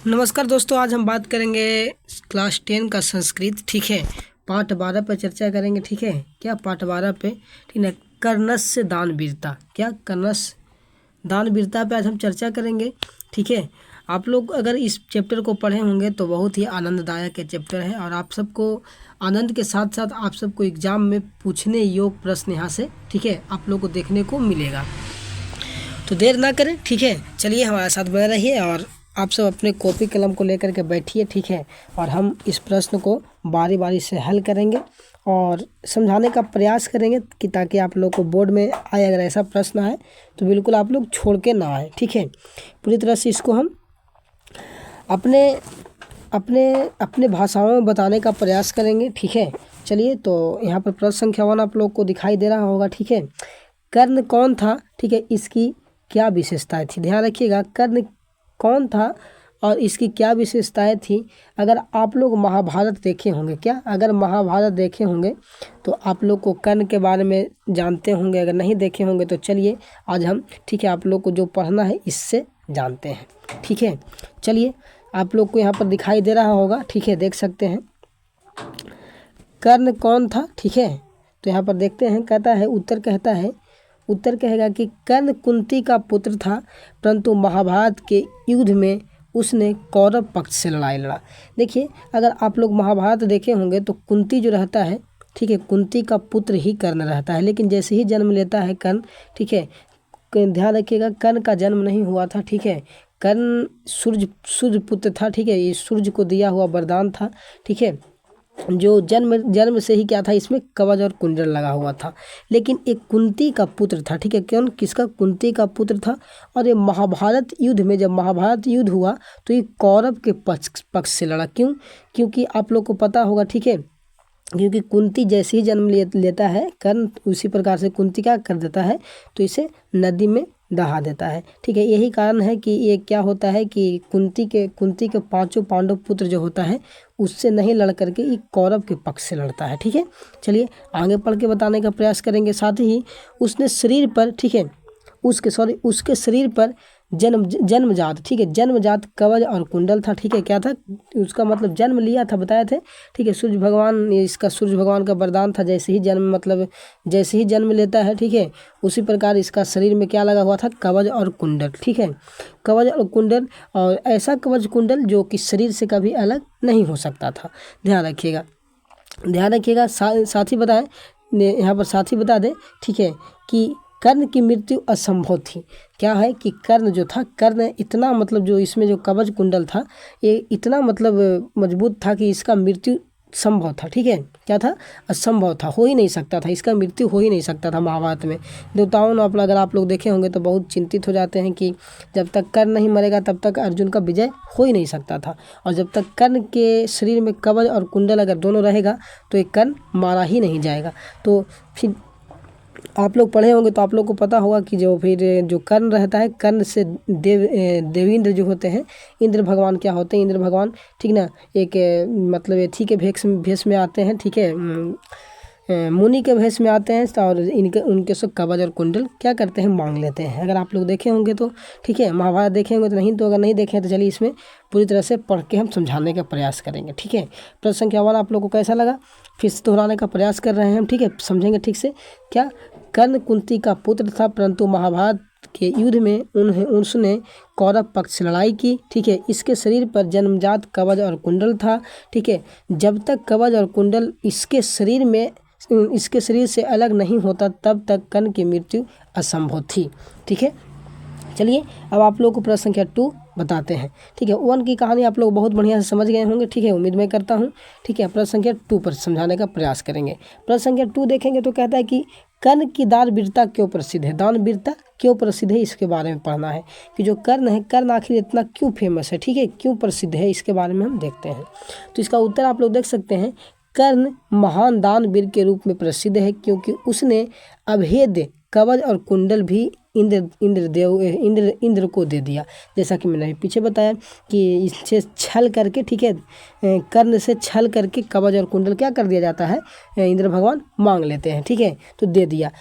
नमस्कार दोस्तों, आज हम बात करेंगे क्लास 10 का संस्कृत। ठीक है, पाठ 12 पर चर्चा करेंगे। ठीक है, क्या पाठ 12 पे, ठीक है, कर्णस्य दान वीरता। क्या कर्णस्य दान वीरता पे आज हम चर्चा करेंगे। ठीक है, आप लोग अगर इस चैप्टर को पढ़े होंगे तो बहुत ही आनंददायक चैप्टर है और आप सबको आनंद के साथ साथ आप सबको एग्जाम में पूछने योग्य प्रश्न यहाँ से, ठीक है, आप लोग को देखने को मिलेगा। तो देर ना करें, ठीक है, चलिए हमारे साथ बने रहिए और आप सब अपने कॉपी कलम को लेकर के बैठिए। ठीक है, और हम इस प्रश्न को बारी बारी से हल करेंगे और समझाने का प्रयास करेंगे कि ताकि आप लोग को बोर्ड में आए, अगर ऐसा प्रश्न आए तो बिल्कुल आप लोग छोड़ के ना आए। ठीक है, पूरी तरह से इसको हम अपने अपने अपने भाषाओं में बताने का प्रयास करेंगे। ठीक है, चलिए, तो यहाँ पर प्रश्न संख्या 1 आप लोग को दिखाई दे रहा होगा। ठीक है, कर्ण कौन था, ठीक है, इसकी क्या विशेषताएं थी। ध्यान रखिएगा, कर्ण कौन था और इसकी क्या विशेषताएं थी। अगर आप लोग महाभारत देखे होंगे, क्या अगर महाभारत देखे होंगे तो आप लोग को कर्ण के बारे में जानते होंगे। अगर नहीं देखे होंगे तो चलिए आज हम, ठीक है, आप लोग को जो पढ़ना है इससे जानते हैं। ठीक है, चलिए, आप लोग को यहाँ पर दिखाई दे रहा होगा। ठीक है, देख सकते हैं कर्ण कौन था। ठीक है, तो यहाँ पर देखते हैं, कहता है उत्तर कहेगा कि कर्ण कुंती का पुत्र था, परंतु महाभारत के युद्ध में उसने कौरव पक्ष से लड़ाई लड़ा। देखिए, अगर आप लोग महाभारत देखे होंगे तो कुंती जो रहता है, ठीक है, कुंती का पुत्र ही कर्ण रहता है। लेकिन जैसे ही जन्म लेता है कर्ण, ठीक है, ध्यान रखिएगा, कर्ण का जन्म नहीं हुआ था। ठीक है, कर्ण सूर्य पुत्र था। ठीक है, ये सूर्य को दिया हुआ वरदान था। ठीक है, जो जन्म से ही क्या था, इसमें कवच और कुंडल लगा हुआ था। लेकिन एक कुंती का पुत्र था। ठीक है, कौन, किसका, कुंती का पुत्र था। और ये महाभारत युद्ध में, जब महाभारत युद्ध हुआ तो ये कौरव के पक्ष से लड़ा। क्यों? क्योंकि आप लोग को पता होगा, ठीक है, क्योंकि कुंती जैसे ही जन्म लेता है कर्ण, उसी प्रकार से कुंती क्या कर देता है, तो इसे नदी में दहा देता है। ठीक है, यही कारण है कि ये क्या होता है कि कुंती के 5 पांडव पुत्र जो होता है उससे नहीं लड़ करके ये कौरव के पक्ष से लड़ता है। ठीक है, चलिए आगे पढ़ के बताने का प्रयास करेंगे। साथ ही उसने शरीर पर, ठीक है, उसके शरीर पर जन्मजात, ठीक है, जन्मजात कवच और कुंडल था। ठीक है, क्या था उसका मतलब, जन्म लिया था, बताए थे। ठीक है, सूर्य भगवान का वरदान था। जैसे ही जन्म लेता है, ठीक है, उसी प्रकार इसका शरीर में क्या लगा हुआ था, कवच और कुंडल। ठीक है, कवच और कुंडल, और ऐसा कवच कुंडल जो कि शरीर से कभी अलग नहीं हो सकता था। ध्यान रखिएगा। साथ ही बताएं, यहाँ पर साथ ही बता दें, ठीक है, कि कर्ण की मृत्यु असंभव थी। क्या है कि कर्ण इतना मतलब, जो इसमें जो कवच कुंडल था ये इतना मतलब मजबूत था कि इसका मृत्यु संभव था। ठीक है, क्या था, असंभव था, हो ही नहीं सकता था, इसका मृत्यु हो ही नहीं सकता था। महाभारत में देवताओं ने अगर आप लोग देखे होंगे तो बहुत चिंतित हो जाते हैं कि जब तक कर्ण नहीं मरेगा तब तक अर्जुन का विजय हो ही नहीं सकता था। और जब तक कर्ण के शरीर में कवच और कुंडल अगर दोनों रहेगा तो एक कर्ण मारा ही नहीं जाएगा। तो फिर आप लोग पढ़े होंगे तो आप लोग को पता होगा कि जो कर्ण रहता है, कर्ण से देवेंद्र जो होते हैं, इंद्र भगवान क्या होते हैं, इंद्र भगवान, ठीक ना, एक मतलब एथी के भेष में आते हैं। ठीक है, मुनि के भेष में आते हैं और उनके सब कवच और कुंडल क्या करते हैं, मांग लेते हैं। अगर आप लोग देखे होंगे तो, ठीक है, महाभारत देखे होंगे तो नहीं, तो अगर नहीं देखे तो चलिए इसमें पूरी तरह से पढ़ के हम समझाने का प्रयास करेंगे। ठीक है, प्रश्न संख्या 1 आप लोग को कैसा लगा, फिर से दोहराने का प्रयास कर रहे हैं हम। ठीक है, समझेंगे ठीक से। क्या, कर्ण कुंती का पुत्र था, परंतु महाभारत के युद्ध में उसने कौरव पक्ष से लड़ाई की। ठीक है, इसके शरीर पर जन्मजात कवच और कुंडल था। ठीक है, जब तक कवच और कुंडल इसके शरीर से अलग नहीं होता तब तक कर्ण की मृत्यु असंभव थी। ठीक है, चलिए अब आप लोग को प्रश्न संख्या 2 बताते हैं। ठीक है, 1 की कहानी आप लोग बहुत बढ़िया से समझ गए होंगे। ठीक है, उम्मीद मैं करता हूँ। ठीक है, प्रश्न संख्या 2 पर समझाने का प्रयास करेंगे। प्रश्न संख्या 2 देखेंगे तो कहता है कि कर्ण की दान वीरता क्यों प्रसिद्ध है। दान वीरता क्यों प्रसिद्ध है, इसके बारे में पढ़ना है कि जो कर्ण है, कर्ण आखिर इतना क्यों फेमस है, ठीक है, क्यों प्रसिद्ध है, इसके बारे में हम देखते हैं। तो इसका उत्तर आप लोग देख सकते हैं, कर्ण महान दानवीर के रूप में प्रसिद्ध है क्योंकि उसने अभेद्य कवच और कुंडल भी इंद्र को दे दिया। जैसा कि मैंने पीछे बताया कि इससे छल करके, ठीक है, कर्ण से छल करके कवच और कुंडल क्या कर दिया जाता है, इंद्र भगवान मांग लेते हैं। ठीक है, तो दे दिया।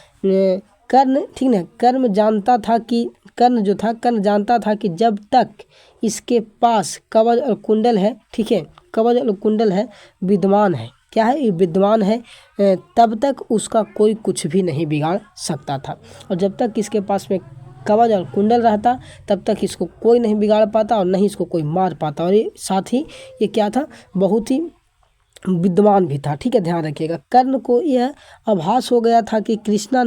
कर्ण, ठीक ना, कर्ण जानता था कि जब तक इसके पास कवच और कुंडल है, ठीक है, कवच और कुंडल है, विद्यमान है, क्या है, ये विद्यमान है, तब तक उसका कोई कुछ भी नहीं बिगाड़ सकता था। और जब तक इसके पास में कवच और कुंडल रहता तब तक इसको कोई नहीं बिगाड़ पाता और नहीं इसको कोई मार पाता। और ये साथ ही ये क्या था, बहुत ही विद्वान भी था, ठीक है, ध्यान रखिएगा। कर्ण को यह आभास हो गया था कि कृष्णा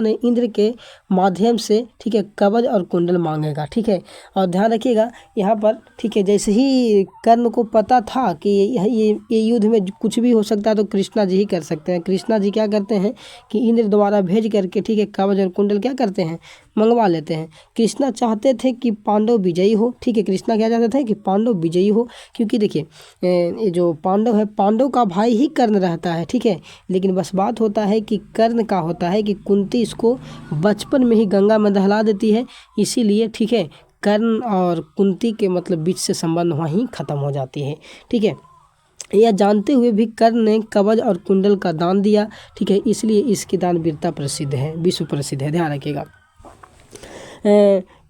ने इंद्र के माध्यम से, ठीक है, कवच और कुंडल मांगेगा, ठीक है। और ध्यान रखिएगा यहाँ पर, ठीक है, जैसे ही कर्ण को पता था कि ये युद्ध में कुछ भी हो सकता है तो कृष्णा जी ही कर सकते हैं। कृष्णा जी क्या करते हैं कि इंद्र द्वारा भेज करके, ठीक है, कवच और कुंडल क्या करते हैं, मंगवा लेते हैं। कृष्णा चाहते थे कि पांडव विजयी हो, ठीक है, कृष्णा क्या चाहते थे कि पांडव विजयी हो, क्योंकि देखिए ये जो पांडव है, पांडव का भाई ही कर्ण रहता है, ठीक है। लेकिन बस बात होता है कि कर्ण का होता है कि कुंती इसको बचपन में ही गंगा में दहला देती है, इसीलिए, ठीक है, कर्ण और कुंती के मतलब बीच से संबंध वहीं ख़त्म हो जाती है, ठीक है। यह जानते हुए भी कर्ण ने कवच और कुंडल का दान दिया, ठीक है, इसलिए इसकी दान वीरता प्रसिद्ध है, विश्व प्रसिद्ध है, ध्यान रखिएगा।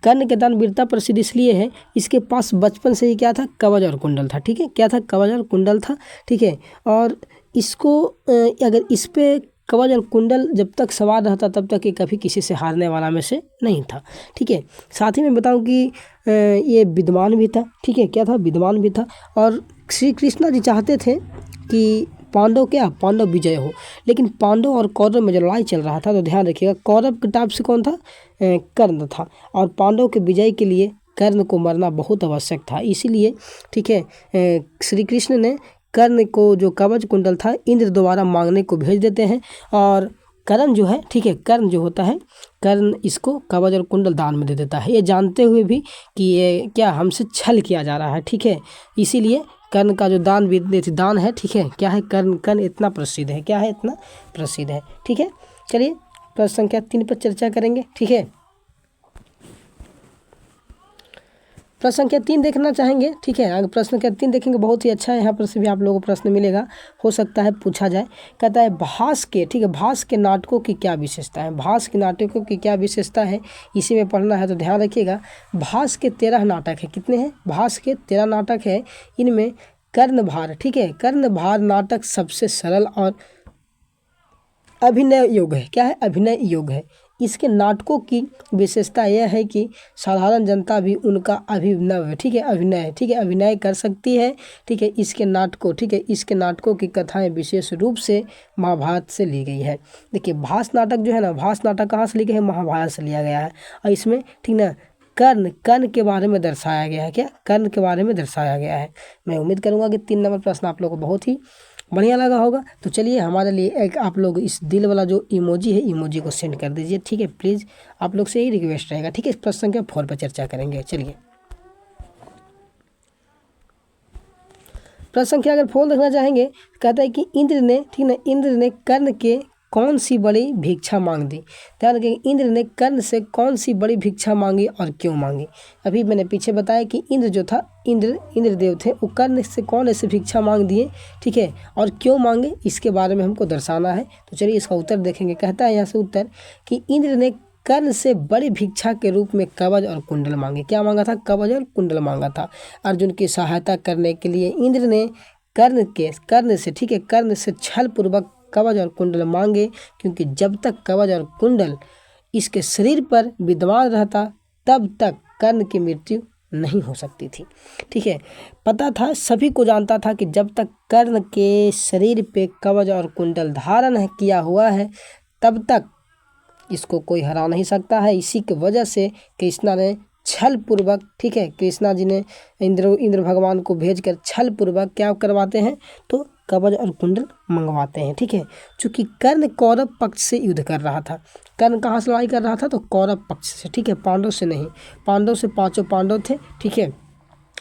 कर्ण के दान वीरता प्रसिद्ध इसलिए है, इसके पास बचपन से ही क्या था, कवच और कुंडल था, ठीक है, क्या था, कवच और कुंडल था, ठीक है। और इसको अगर इस पे कवच और कुंडल जब तक सवार रहता तब तक ये कभी किसी से हारने वाला में से नहीं था, ठीक है। साथ ही मैं बताऊं कि ये विद्वान भी था, ठीक है, क्या था, विद्वान भी था। और श्री कृष्णा जी चाहते थे कि पांडव विजय हो, लेकिन पांडव और कौरव में जो लड़ाई चल रहा था, तो ध्यान रखिएगा, कौरव के टाइप से कौन था, कर्ण था, और पांडव के विजय के लिए कर्ण को मरना बहुत आवश्यक था, इसीलिए, ठीक है, श्री कृष्ण ने कर्ण को जो कवच कुंडल था इंद्र द्वारा मांगने को भेज देते हैं। और कर्ण जो है, ठीक है, कर्ण जो होता है, कर्ण इसको कवच और कुंडल दान में दे देता है, ये जानते हुए भी कि ये क्या हमसे छल किया जा रहा है, ठीक है। इसीलिए कर्ण का जो दान है, ठीक है, क्या है, कर्ण इतना प्रसिद्ध है, क्या है, इतना प्रसिद्ध है, ठीक है। चलिए प्रश्न संख्या 3 पर चर्चा करेंगे, ठीक है। प्रश्न संख्या 3 देखना चाहेंगे, ठीक है, अगर प्रश्न संख्या 3 देखेंगे बहुत ही अच्छा है, यहाँ पर से भी आप लोगों को प्रश्न मिलेगा, हो सकता है पूछा जाए। कहता है भास के, ठीक है, भास के नाटकों की क्या विशेषता है, भास के नाटकों की क्या विशेषता है, इसी में पढ़ना है, तो ध्यान रखिएगा। भास के 13 नाटक है, कितने हैं, भास के 13 नाटक है, इनमें कर्णभार, ठीक है, कर्णभार नाटक सबसे सरल और अभिनय योग्य है, क्या है, अभिनय योग्य है। इसके नाटकों की विशेषता यह है कि साधारण जनता भी उनका अभिनव, ठीक है, अभिनय, ठीक है, अभिनय कर सकती है, ठीक है। इसके नाटकों की कथाएं विशेष रूप से महाभारत से ली गई है। देखिए भास नाटक जो है ना, भास नाटक कहाँ से लिया गया है, महाभारत से लिया गया है। और इसमें, ठीक ना, कर्ण के बारे में दर्शाया गया है, क्या, कर्ण के बारे में दर्शाया गया है। मैं उम्मीद करूँगा कि 3 नंबर प्रश्न आप लोगों को बहुत ही बढ़िया लगा होगा। तो चलिए हमारे लिए एक आप लोग इस दिल वाला जो इमोजी है, इमोजी को सेंड कर दीजिए, ठीक है, प्लीज़ आप लोग से यही रिक्वेस्ट रहेगा, ठीक है। प्रश्न संख्या 4 पर चर्चा करेंगे। चलिए प्रश्न संख्या अगर 4 देखना चाहेंगे, कहता है कि इंद्र ने कर्ण के कौन सी बड़ी भिक्षा मांग दी। ध्यान रखिए, इंद्र ने कर्ण से कौन सी बड़ी भिक्षा मांगी और क्यों मांगी। अभी मैंने पीछे बताया कि इंद्र जो था, इंद्रदेव थे, वो कर्ण से कौन ऐसे भिक्षा मांग दिए, ठीक है, और क्यों मांगे, इसके बारे में हमको दर्शाना है। तो चलिए इसका उत्तर देखेंगे। कहता है यहाँ से उत्तर कि इंद्र ने कर्ण से बड़ी भिक्षा के रूप में कवच और कुंडल मांगे। क्या मांगा था, कवच और कुंडल मांगा था। अर्जुन की सहायता करने के लिए इंद्र ने कर्ण से, ठीक है, कर्ण से छल पूर्वक कवच और कुंडल मांगे, क्योंकि जब तक कवच और कुंडल इसके शरीर पर विद्यमान रहता तब तक कर्ण की मृत्यु नहीं हो सकती थी, ठीक है। पता था, सभी को जानता था कि जब तक कर्ण के शरीर पे कवच और कुंडल धारण किया हुआ है तब तक इसको कोई हरा नहीं सकता है। इसी की वजह से कृष्णा ने छल पूर्वक, ठीक है, कृष्णा जी ने इंद्र भगवान को भेजकर छल पूर्वक क्या करवाते हैं, तो कवच और कुंडल मंगवाते हैं, ठीक है। चूंकि कर्ण कौरव पक्ष से युद्ध कर रहा था, कर्ण कहाँ से लड़ाई कर रहा था, तो कौरव पक्ष से, ठीक है, पांडव से नहीं। पांडव से 5 पांडव थे, ठीक है,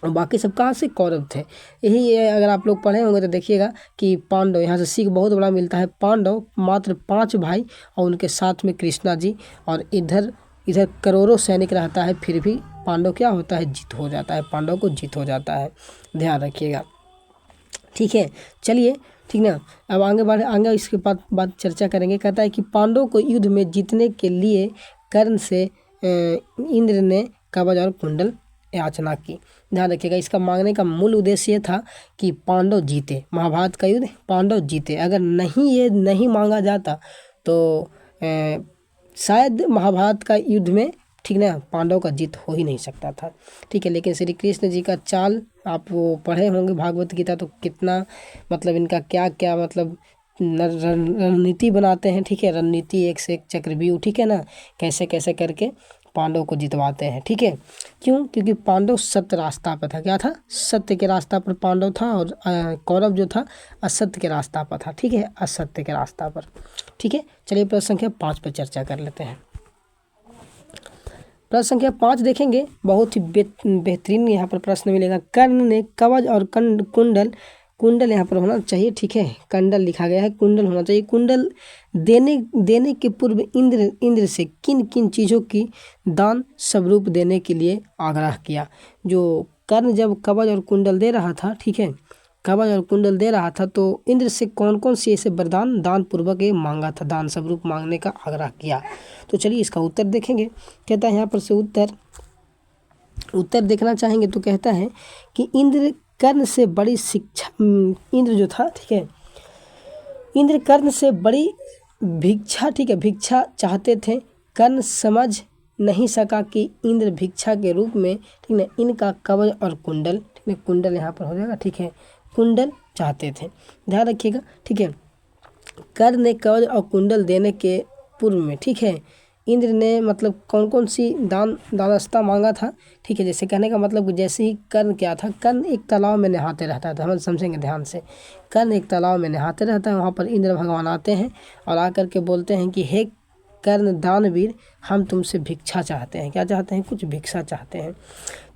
और बाकी सब कहाँ से, कौरव थे। यही अगर आप लोग पढ़े होंगे तो देखिएगा कि पांडव, यहाँ से सीख बहुत बड़ा मिलता है। पांडव मात्र 5 भाई और उनके साथ में कृष्णा जी, और इधर करोड़ों सैनिक रहता है, फिर भी पांडव क्या होता है, जीत हो जाता है, पांडव को जीत हो जाता है, ध्यान रखिएगा, ठीक है। चलिए ठीक ना। अब आगे इसके बाद चर्चा करेंगे। कहता है कि पांडवों को युद्ध में जीतने के लिए कर्ण से इंद्र ने कवच और कुंडल याचना की। ध्यान रखिएगा, इसका मांगने का मूल उद्देश्य ये था कि पांडव जीते, महाभारत का युद्ध पांडव जीते। अगर ये नहीं मांगा जाता तो शायद महाभारत का युद्ध में, ठीक ना, पांडव का जीत हो ही नहीं सकता था। ठीक है, लेकिन श्री कृष्ण जी का चाल आप वो पढ़े होंगे भागवत गीता, तो कितना मतलब इनका क्या क्या मतलब रणनीति बनाते हैं। ठीक है, रणनीति एक से एक चक्रव्यूह, ठीक है ना, कैसे कैसे करके पांडव को जितवाते हैं। ठीक है, क्यों? क्योंकि पांडव सत्य रास्ता पर था। क्या था? सत्य के रास्ता पर पांडव था, और कौरव जो था असत्य के रास्ता पर था। ठीक है, असत्य के रास्ता पर। ठीक है, चलिए प्रश्न संख्या 5 पर चर्चा कर लेते हैं। प्रश्न संख्या 5 देखेंगे, बहुत ही बेहतरीन यहाँ पर प्रश्न मिलेगा। कर्ण ने कवच और कुंडल यहाँ पर होना चाहिए। ठीक है, कंडल लिखा गया है, कुंडल होना चाहिए। कुंडल देने के पूर्व इंद्र से किन किन चीज़ों की दान स्वरूप देने के लिए आग्रह किया। जो कर्ण जब कवच और कुंडल दे रहा था, ठीक है, कवच और कुंडल दे रहा था, तो इंद्र से कौन कौन से ऐसे वरदान दान पूर्वक ये मांगा था, दान स्वरूप मांगने का आग्रह किया। तो चलिए इसका उत्तर देखेंगे। कहता है यहाँ पर से उत्तर देखना चाहेंगे तो कहता है कि इंद्र कर्ण से बड़ी शिक्षा, इंद्र जो था, ठीक है, इंद्र कर्ण से बड़ी भिक्षा, ठीक है, भिक्षा चाहते थे। कर्ण समझ नहीं सका कि इंद्र भिक्षा के रूप में, ठीक है, इनका कवच और कुंडल, ठीक है, कुंडल यहाँ पर हो जाएगा, ठीक है, कुंडल चाहते थे। ध्यान रखिएगा। ठीक है, कर्ण ने कवच और कुंडल देने के पूर्व में, ठीक है, इंद्र ने मतलब कौन कौन सी दानस्ता मांगा था। ठीक है, जैसे कहने का मतलब कि जैसे ही कर्ण क्या था, कर्ण एक तालाब में नहाते रहता था। हम समझेंगे ध्यान से। कर्ण एक तालाब में नहाते रहता है, वहाँ पर इंद्र भगवान आते हैं और आकर के बोलते हैं कि हे कर्ण दानवीर, हम तुमसे भिक्षा चाहते हैं। क्या चाहते हैं? कुछ भिक्षा चाहते हैं।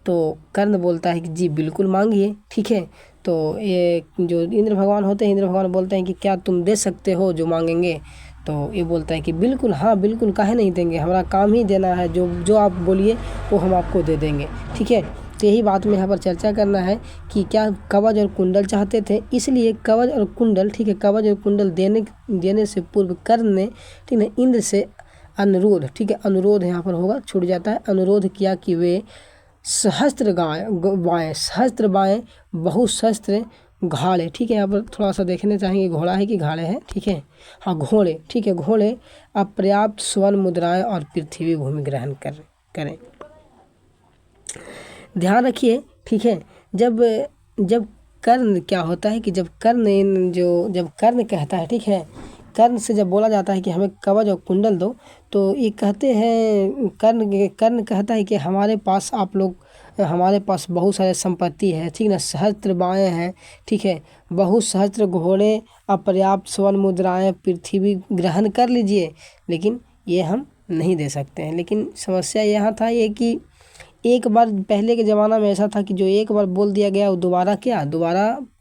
तो कर्ण बोलता है कि जी बिल्कुल मांगिए। ठीक है, तो ये जो इंद्र भगवान होते हैं, इंद्र भगवान बोलते हैं कि क्या तुम दे सकते हो जो मांगेंगे। तो ये बोलता है कि बिल्कुल, हाँ बिल्कुल, काहे नहीं देंगे, हमारा काम ही देना है, जो आप बोलिए वो हम आपको दे देंगे। ठीक है, तो यही बात में यहाँ पर चर्चा करना है कि क्या कवच और कुंडल चाहते थे, इसलिए कवच और कुंडल, ठीक है, कवच और कुंडल देने से पूर्व कर्ण ने, ठीक है, इंद्र से अनुरोध, ठीक है, अनुरोध यहाँ पर होगा, छूट जाता है, अनुरोध किया कि वे सहस्त्र बाएँ बहुशस्त्र घाड़े, ठीक है, यहाँ पर थोड़ा सा देखने चाहेंगे घोड़ा है कि घाड़े हैं। ठीक है, हाँ घोड़े, ठीक है, घोड़े अपर्याप्त स्वर्ण मुद्राएं और पृथ्वी भूमि ग्रहण करें। ध्यान रखिए। ठीक है, जब कर्ण क्या होता है कि जब कर्ण कहता है, ठीक है, कर्ण से जब बोला जाता है कि हमें कवच और कुंडल दो, तो ये कहते हैं, कर्ण कहता है कि हमारे पास बहुत सारे संपत्ति है, ठीक ना, सहस्त्र बाएँ हैं, ठीक है, बहुत सहस्त्र घोड़े, अपर्याप्त स्वर्ण मुद्राएं, पृथ्वी ग्रहण कर लीजिए, लेकिन ये हम नहीं दे सकते हैं। लेकिन समस्या यहाँ था ये कि एक बार पहले के ज़माना में ऐसा था कि जो एक बार बोल दिया गया वो दोबारा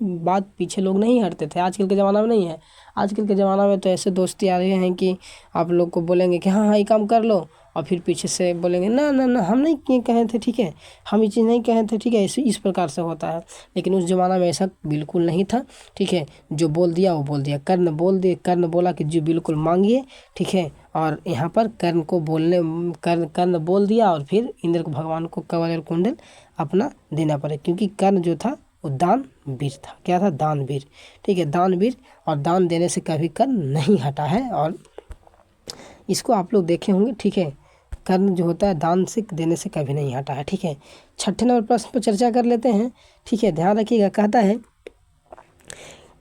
बात पीछे लोग नहीं हटते थे। आजकल के ज़माना में नहीं है। आजकल के ज़माना में तो ऐसे दोस्ती आ रहे हैं कि आप लोग को बोलेंगे कि हाँ ये काम कर लो, और फिर पीछे से बोलेंगे ना हम नहीं कहे थे, ठीक है, हम ये चीज़ नहीं कहे थे, ठीक है, इस प्रकार से होता है। लेकिन उस ज़माना में ऐसा बिल्कुल नहीं था। ठीक है, जो बोल दिया वो बोल दिया। कर्ण बोला कि जी बिल्कुल मांगिए। ठीक है, और यहाँ पर कर्ण बोल दिया, और फिर इंद्र को, भगवान को कवच और कुंडल अपना देना पड़े, क्योंकि कर्ण जो था वो दानवीर था। क्या था? दानवीर। ठीक है, दानवीर, और दान देने से कभी कर्ण नहीं हटा है, और इसको आप लोग देखे होंगे। ठीक है, कर्ण जो होता है दान से देने से कभी नहीं हटा है। ठीक है, 6ठे नंबर प्रश्न पर चर्चा कर लेते हैं। ठीक है, ध्यान रखिएगा। कहता है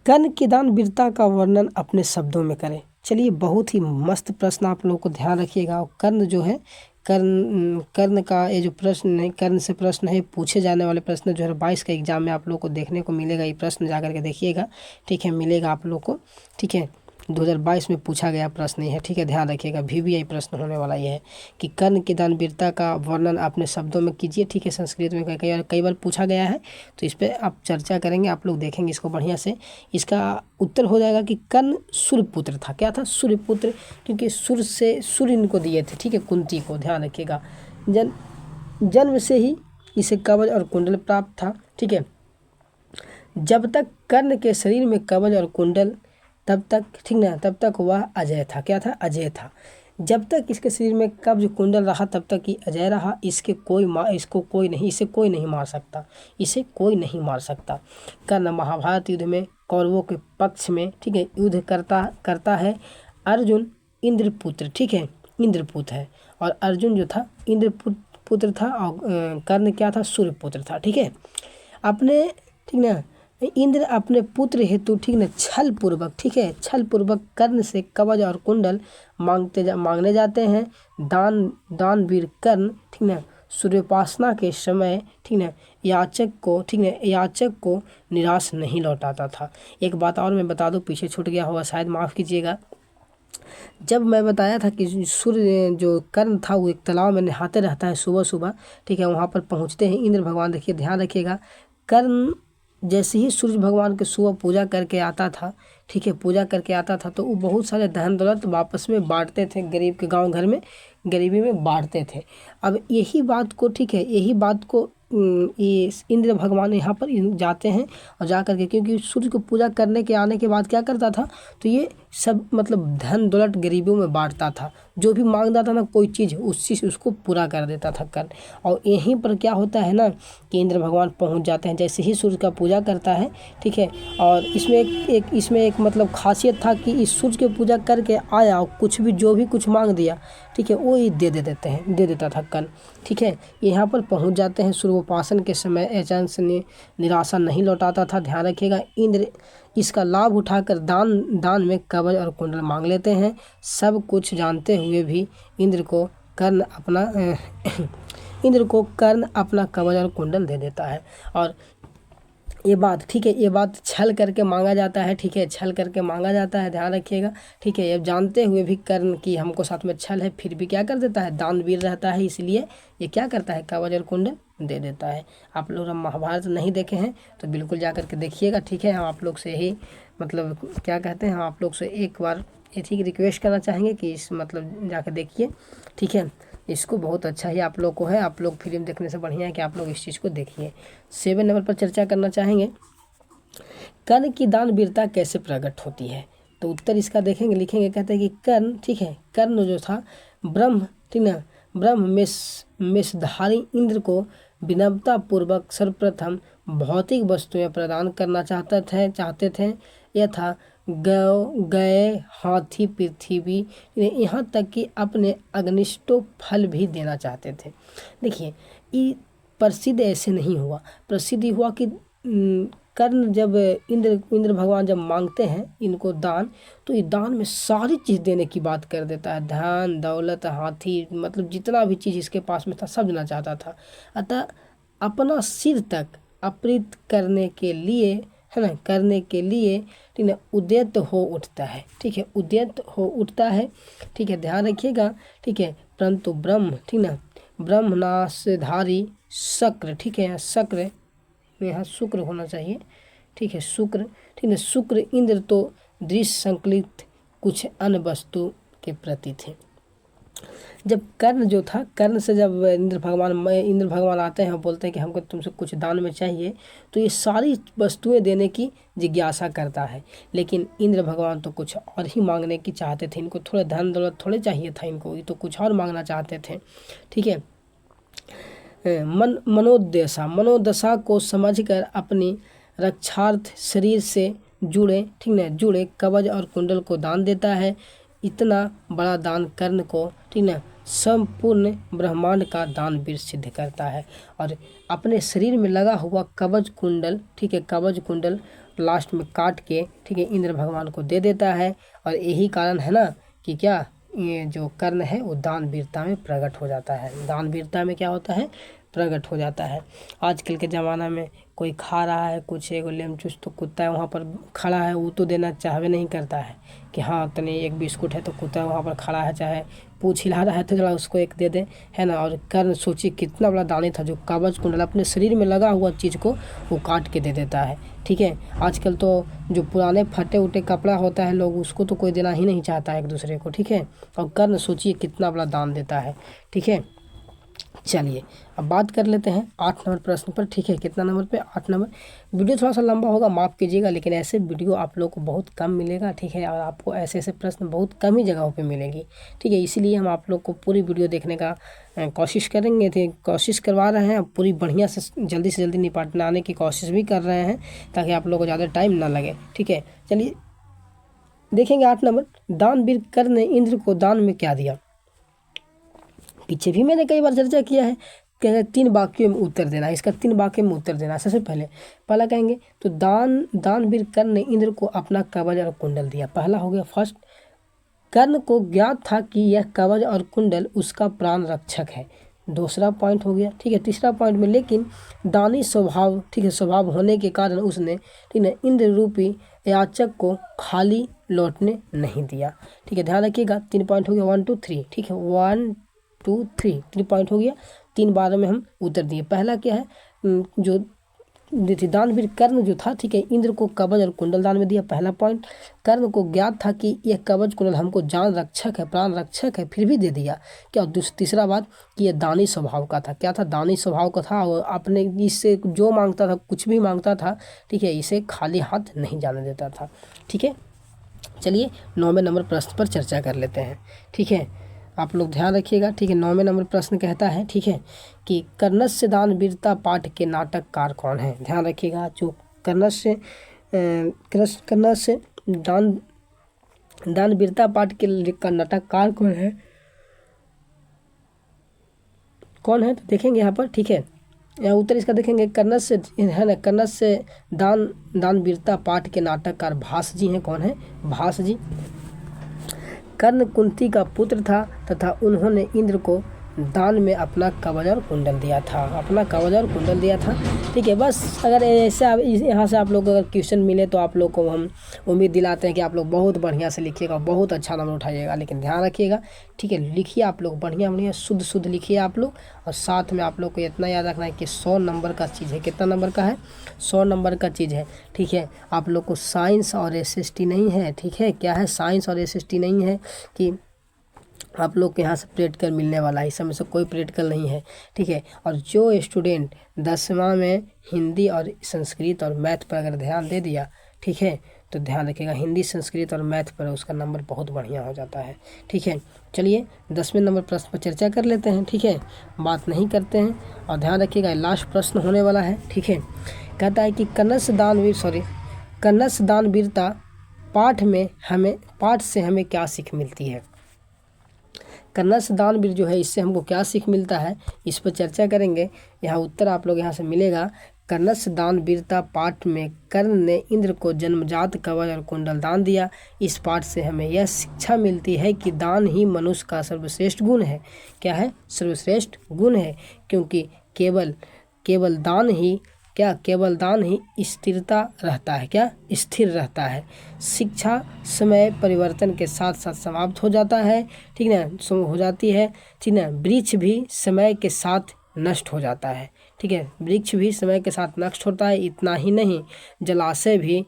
कर्ण की दान वीरता का वर्णन अपने शब्दों में करें। चलिए, बहुत ही मस्त प्रश्न, आप लोगों को ध्यान रखिएगा। कर्ण जो है, कर्ण का ये जो प्रश्न है, कर्ण से प्रश्न है, पूछे जाने वाले प्रश्न 2022 का एग्जाम में आप लोग को देखने को मिलेगा। ये प्रश्न जा करके देखिएगा। ठीक है, मिलेगा आप लोग को। ठीक है, 2022 में पूछा गया प्रश्न है। ठीक है, ध्यान रखिएगा। VVI प्रश्न होने वाला ये है कि कर्ण की दानवीरता का वर्णन अपने शब्दों में कीजिए। ठीक है, संस्कृत में कई बार पूछा गया है, तो इस पर आप चर्चा करेंगे, आप लोग देखेंगे इसको बढ़िया से। इसका उत्तर हो जाएगा कि कर्ण सूर्यपुत्र था। क्या था? सूर्यपुत्र, क्योंकि सूर्य इनको दिए थे। ठीक है, कुंती को। ध्यान रखिएगा, जन्म से ही इसे कवच और कुंडल प्राप्त था। ठीक है, जब तक कर्ण के शरीर में कवच और कुंडल तब तक, ठीक ना, तब तक वह अजय था। क्या था? अजय था। जब तक इसके शरीर में कवच कुंडल रहा तब तक ही अजय रहा। इसे कोई नहीं मार सकता, इसे कोई नहीं मार सकता। कर्ण महाभारत युद्ध में कौरवों के पक्ष में, ठीक है, युद्ध करता है। अर्जुन इंद्रपुत्र, ठीक है, इंद्रपुत्र है, और अर्जुन जो था इंद्रपुत्र था, और कर्ण क्या था? सूर्यपुत्र था। ठीक है, अपने, ठीक ना, इंद्र अपने पुत्र हेतु, ठीक ना, छल पूर्वक, ठीक है, छल पूर्वक कर्ण से कवच और कुंडल मांगने जाते हैं। दानवीर कर्ण, ठीक ना, सूर्योपासना के समय, ठीक ना, याचक को निराश नहीं लौटाता था। एक बात और मैं बता दूं, पीछे छूट गया होगा शायद, माफ़ कीजिएगा। जब मैं बताया था कि सूर्य जो कर्ण था वो एक तालाब में नहाते रहता है सुबह सुबह, ठीक है, वहाँ पर पहुँचते हैं इंद्र भगवान। देखिए, ध्यान रखिएगा, कर्ण जैसे ही सूर्य भगवान के सुबह पूजा करके आता था, ठीक है, पूजा करके आता था, तो वो बहुत सारे धन दौलत वापस में बांटते थे, गरीब के गांव घर में गरीबी में बांटते थे। अब यही बात को, ठीक है, यही बात को ये इंद्र भगवान यहाँ पर जाते हैं, और जा करके, क्योंकि सूर्य को पूजा करने के आने के बाद क्या करता था, तो ये सब मतलब धन दौलत गरीबों में बांटता था। जो भी मांगता था ना कोई चीज़, उस चीज़ उसको पूरा कर देता था कर्ण। और यहीं पर क्या होता है ना कि इंद्र भगवान पहुंच जाते हैं जैसे ही सूर्य का पूजा करता है, ठीक है। और इसमें एक मतलब खासियत था कि इस सूर्य की पूजा करके आया और कुछ भी, जो भी कुछ मांग दिया, ठीक है, वो ही दे देता था कर्ण। ठीक है, यहाँ पर पहुंच जाते हैं। सूर्योपासन के समय अचानक से निराशा नहीं लौटाता था। ध्यान रखिएगा, इंद्र इसका लाभ उठाकर दान में कवच और कुंडल मांग लेते हैं। सब कुछ जानते हुए भी इंद्र को कर्ण अपना कवच और कुंडल दे देता है। और ये बात, ठीक है, ये बात छल करके मांगा जाता है, ठीक है, छल करके मांगा जाता है, ध्यान रखिएगा। ठीक है, ये जानते हुए भी कर्ण की हमको साथ में छल है, फिर भी क्या कर देता है, दानवीर रहता है, इसलिए ये क्या करता है, कवच और कुंडल दे देता है। आप लोग महाभारत नहीं देखे हैं तो बिल्कुल जा करके देखिएगा। ठीक है, हम आप लोग से ही मतलब क्या कहते हैं, हम आप लोग से एक बार ये ठीक रिक्वेस्ट करना चाहेंगे कि इस मतलब जाकर देखिए। ठीक है, इसको बहुत अच्छा ही आप लोग को है, आप लोग फिल्म देखने से बढ़िया है कि आप लोग इस चीज़ को देखिए। 7 नंबर पर चर्चा करना चाहेंगे, कर्ण की दानवीरता कैसे प्रकट होती है। तो उत्तर इसका देखेंगे, लिखेंगे, कहते हैं कि कर्ण, ठीक है, कर्ण जो था ब्रह्म, ठीक ना, ब्रह्म मेषधारी इंद्र को विनम्रता पूर्वक सर्वप्रथम भौतिक वस्तुएं प्रदान करना चाहते थे। यथा गए, हाथी, पृथ्वी, यहाँ तक कि अपने अग्निष्टो फल भी देना चाहते थे। देखिए, ये प्रसिद्ध ऐसे नहीं हुआ, प्रसिद्ध हुआ कि कर्ण जब इंद्र भगवान जब मांगते हैं इनको दान, तो ये दान में सारी चीज़ देने की बात कर देता है। धन दौलत, हाथी, मतलब जितना भी चीज़ इसके पास में था सब देना चाहता था। अतः अपना सिर तक अपृत करने के लिए, है ना, ठीक है, उद्यत हो उठता है। ठीक है, उद्यत हो उठता है। ठीक है, ध्यान रखिएगा। ठीक है, परंतु ब्रह्म, ठीक ना, ब्रह्मनाशधारी शक्र, ठीक है, शक्र यहाँ शुक्र होना चाहिए। ठीक है, शुक्र, ठीक है, शुक्र इंद्र तो दृश्य संकलित कुछ अन्य वस्तु के प्रति थे। जब कर्ण जो था, कर्ण से जब इंद्र भगवान आते हैं, बोलते हैं कि हमको तुमसे कुछ दान में चाहिए, तो ये सारी वस्तुएं देने की जिज्ञासा करता है। लेकिन इंद्र भगवान तो कुछ और ही मांगने की चाहते थे, इनको थोड़ा धन दौलत थोड़े चाहिए था, इनको ये तो कुछ और मांगना चाहते थे। ठीक है, मनोदशा को समझकर अपनी रक्षार्थ शरीर से जुड़े कवच और कुंडल को दान देता है। इतना बड़ा दान कर्ण को, ठीक ना, संपूर्ण ब्रह्मांड का दानवीर सिद्ध करता है। और अपने शरीर में लगा हुआ कवच कुंडल, ठीक है, कवच कुंडल लास्ट में काट के, ठीक है, इंद्र भगवान को दे देता है। और यही कारण है ना कि क्या, ये जो कर्ण है वो दानवीरता में प्रकट हो जाता है। दानवीरता में क्या होता है, प्रकट हो जाता है। आजकल के ज़माना में कोई खा रहा है कुछ, एगो लेमचूस तो कुत्ता है वहाँ पर खड़ा है, वो तो देना चाहवे नहीं करता है कि हाँ तने एक बिस्कुट है, तो कुत्ता वहाँ पर खड़ा है, चाहे पूछ हिला रहा है तो जरा उसको एक दे दे, है ना। और कर्ण सोचिए कितना बड़ा दानी था, जो कवच कुंडल अपने शरीर में लगा हुआ चीज़ को वो काट के दे देता है। ठीक है, आजकल तो जो पुराने फटे उटे कपड़ा होता है, लोग उसको तो कोई देना ही नहीं चाहता है एक दूसरे को। ठीक है, और कर्ण सोचिए कितना बड़ा दान देता है। ठीक है, चलिए अब बात कर लेते हैं 8 नंबर प्रश्न पर। ठीक है, कितना नंबर पे? 8 नंबर। वीडियो थोड़ा सा लंबा होगा, माफ़ कीजिएगा, लेकिन ऐसे वीडियो आप लोग को बहुत कम मिलेगा। ठीक है, और आपको ऐसे ऐसे प्रश्न बहुत कम ही जगहों पे मिलेगी। ठीक है, इसीलिए हम आप लोग को पूरी वीडियो देखने का कोशिश करेंगे थे, कोशिश करवा रहे हैं, पूरी बढ़िया से जल्दी निपटाने की कोशिश भी कर रहे हैं ताकि आप लोग को ज़्यादा टाइम ना लगे। ठीक है, चलिए देखेंगे 8 नंबर। दानवीर कर्ण ने इंद्र को दान में क्या दिया? पीछे भी मैंने कई बार चर्चा किया है कि 3 वाक्यों में उत्तर देना, इसका 3 वाक्यों में उत्तर देना। सबसे पहला कहेंगे तो दानवीर कर्ण ने इंद्र को अपना कवच और कुंडल दिया। पहला हो गया फर्स्ट, कर्ण को ज्ञात था कि यह कवच और कुंडल उसका प्राण रक्षक है। दूसरा पॉइंट हो गया। ठीक है, तीसरा पॉइंट में लेकिन दानी स्वभाव, ठीक है, स्वभाव होने के कारण उसने, ठीक है, इंद्र रूपी याचक को खाली लौटने नहीं दिया। ठीक है, ध्यान रखिएगा। 3 पॉइंट हो गया, 1 2 3। ठीक है, 1 2 3 पॉइंट हो गया। 3 बार में हम उत्तर दिए। पहला क्या है, जो दानवीर कर्ण जो था, ठीक है, इंद्र को कवच और कुंडल दान में दिया। पहला पॉइंट, कर्ण को ज्ञात था कि यह कवच कुंडल हमको जान रक्षक है, प्राण रक्षक है, फिर भी दे दिया। क्या? तीसरा बात कि यह दानी स्वभाव का था। क्या था? दानी स्वभाव का था और अपने इससे जो मांगता था, कुछ भी मांगता था, ठीक है, इसे खाली हाथ नहीं जाने देता था। ठीक है, चलिए 9वें नंबर प्रश्न पर चर्चा कर लेते हैं। ठीक है, आप लोग ध्यान रखिएगा। ठीक है, 9वें नंबर प्रश्न कहता है, ठीक है, कि कर्णस्य दानवीरता पाठ के नाटककार कौन है? ध्यान रखिएगा, जो कर्णस्य दानवीरता पाठ के नाटककार कौन है, तो देखेंगे यहाँ पर। ठीक है, यहाँ उत्तर इसका देखेंगे, कर्णस्य है ना, कर्णस्य दानवीरता पाठ के नाटककार भास जी हैं। कौन है? भास जी। कर्ण कुंती का पुत्र था तथा उन्होंने इंद्र को दान में अपना कवच और कुंडल दिया था। ठीक है, बस अगर ऐसे यहाँ से आप लोग अगर क्वेश्चन मिले तो आप लोग को हम उम्मीद दिलाते हैं कि आप लोग बहुत बढ़िया से लिखिएगा, बहुत अच्छा नंबर उठाइएगा। लेकिन ध्यान रखिएगा, ठीक है, लिखिए आप लोग बढ़िया शुद्ध लिखिए आप लोग। और साथ में आप लोग को इतना याद रखना है कि 100 नंबर का चीज़ है। कितना नंबर का है? 100 नंबर का चीज़ है। ठीक है, आप लोग को साइंस और SST नहीं है। ठीक है, क्या है? साइंस और SST नहीं है कि आप लोग के यहाँ से प्रैक्टिकल मिलने वाला है, इस समय से कोई प्रैक्टिकल नहीं है। ठीक है, और जो स्टूडेंट 10वां में हिंदी और संस्कृत और मैथ पर अगर ध्यान दे दिया, ठीक है, तो ध्यान रखिएगा, हिंदी संस्कृत और मैथ पर उसका नंबर बहुत बढ़िया हो जाता है। ठीक है, चलिए 10वें नंबर प्रश्न पर चर्चा कर लेते हैं। ठीक है, बात नहीं करते हैं, और ध्यान रखिएगा लास्ट प्रश्न होने वाला है। ठीक है, कहता है कि कन्नस दानवीरता पाठ से हमें क्या सीख मिलती है? कन्नस दानवीर जो है, इससे हमको क्या सीख मिलता है, इस पर चर्चा करेंगे। यहाँ उत्तर आप लोग यहाँ से मिलेगा। कन्नस दानवीरता पाठ में कर्ण ने इंद्र को जन्मजात कवच और कुंडल दान दिया। इस पाठ से हमें यह शिक्षा मिलती है कि दान ही मनुष्य का सर्वश्रेष्ठ गुण है। क्या है? सर्वश्रेष्ठ गुण है, क्योंकि केवल दान ही स्थिरता रहता है। क्या? स्थिर रहता है। शिक्षा समय परिवर्तन के साथ साथ समाप्त हो जाता है। ठीक ना, हो जाती है। ठीक ना, वृक्ष भी समय के साथ नष्ट हो जाता है। ठीक है, वृक्ष भी समय के साथ नष्ट होता है। इतना ही नहीं, जलाशय भी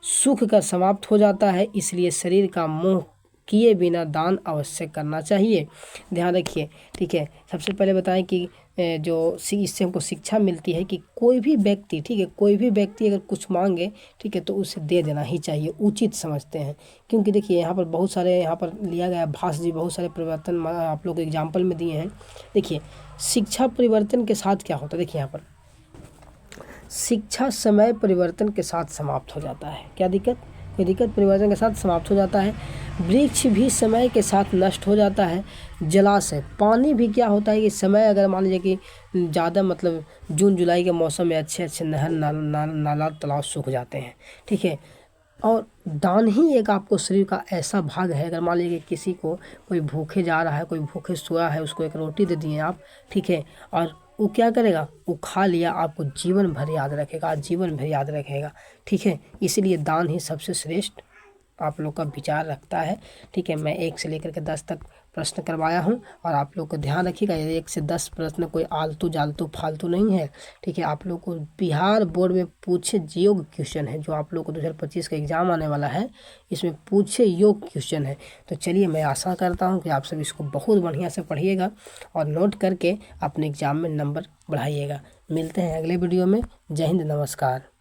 सूख कर समाप्त हो जाता है। इसलिए शरीर का मोह किए बिना दान अवश्य करना चाहिए। ध्यान रखिए। ठीक है, सबसे पहले बताएं कि जो इससे हमको शिक्षा मिलती है कि कोई भी व्यक्ति, ठीक है, कोई भी व्यक्ति अगर कुछ मांगे, ठीक है, तो उसे दे देना ही चाहिए, उचित समझते हैं। क्योंकि देखिए यहाँ पर बहुत सारे, यहाँ पर लिया गया भास जी बहुत सारे परिवर्तन आप लोग एग्जाम्पल में दिए हैं। देखिए शिक्षा परिवर्तन के साथ क्या होता है, देखिए यहाँ पर शिक्षा समय परिवर्तन के साथ समाप्त हो जाता है। क्या दिक्कत? कोई दिक्कत? परिवर्तन के साथ समाप्त हो जाता है। वृक्ष भी समय के साथ नष्ट हो जाता है। जलाशय, पानी भी क्या होता है कि समय अगर मान लीजिए कि ज़्यादा मतलब जून जुलाई के मौसम में अच्छे नहर नाला तालाब सूख जाते हैं। ठीक है, और दान ही एक आपको शरीर का ऐसा भाग है, अगर मान लीजिए किसी को कोई भूखे जा रहा है, कोई भूखे सोया है, उसको एक रोटी दे दिए आप, ठीक है, और वो क्या करेगा, वो खा लिया, आपको जीवन भर याद रखेगा, जीवन भर याद रखेगा। ठीक है, इसलिए दान ही सबसे श्रेष्ठ आप लोग का विचार रखता है। ठीक है, मैं 1 से लेकर के 10 तक प्रश्न करवाया हूँ और आप लोग को ध्यान रखिएगा 1 से 10 प्रश्न कोई आलतू जालतू फालतू नहीं है। ठीक है, आप लोग को बिहार बोर्ड में पूछे योग्य क्वेश्चन है, जो आप लोग को 2025 का एग्ज़ाम आने वाला है, इसमें पूछे योग्य क्वेश्चन है। तो चलिए, मैं आशा करता हूँ कि आप सब इसको बहुत बढ़िया से पढ़िएगा और नोट करके अपने एग्ज़ाम में नंबर बढ़ाइएगा। मिलते हैं अगले वीडियो में। जय हिंद, नमस्कार।